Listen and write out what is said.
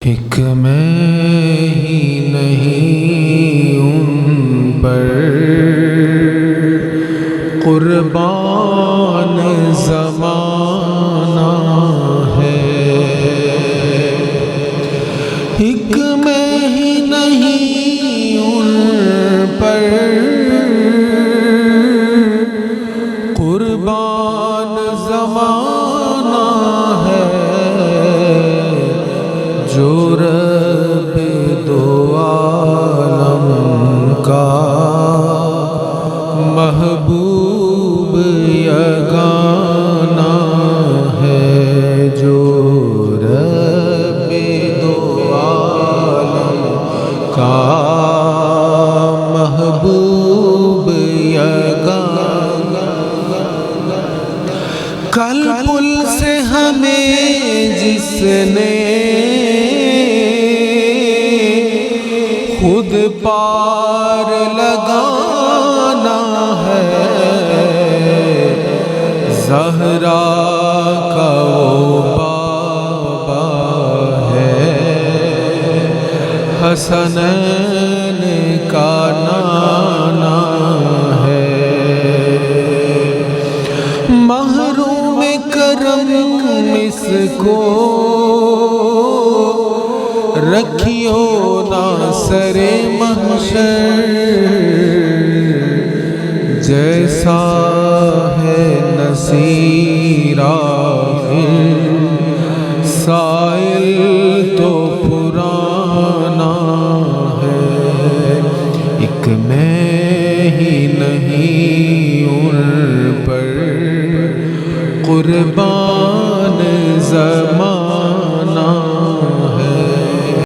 ایک میں ہی نہیں ان پر قربان زمانہ ہے، ایک میں ہی نہیں ان پر قربان زمانہ ہے، جو رب دو عالم کا محبوب یگانہ ہے، جو رب دو عالم کا محبوب یگانہ، کل پل سے ہمیں جس نے خود پار لگانا ہے، زہرا کا وہ بابا ہے، حسنین کا نانا ہے، محروم کرم اس کو رکھیو نا سر محشر، جیسا ہے نصیر آخر